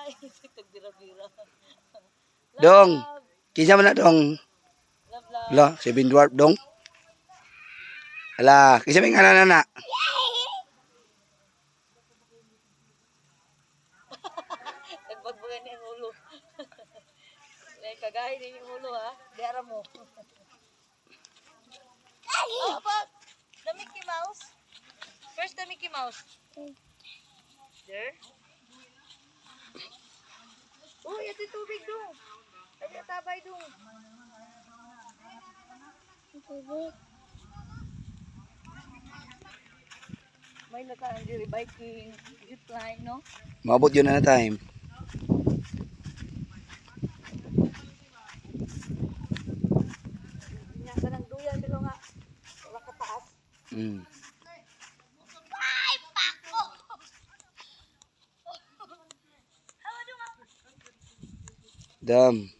Ay, tagbira-bira. Dong. Kinsa man na dong? Love, love. Ala, Seven Dwarf dong. Ala, kinsa may ngalan na? Nagbagbagan niya ang ulo. Kagahin niya yung ulo ha. Diara mo. Oh, but the Mickey Mouse. Where's the Mickey Mouse? There. Oh, ito yung tubig dong. Ito yung tabay dong. May naka-andiri biking, zip line, no? Maabot yun na time. Nya ka ng duyan bilo nga. Wala ka taas. Ay, pako! Dam.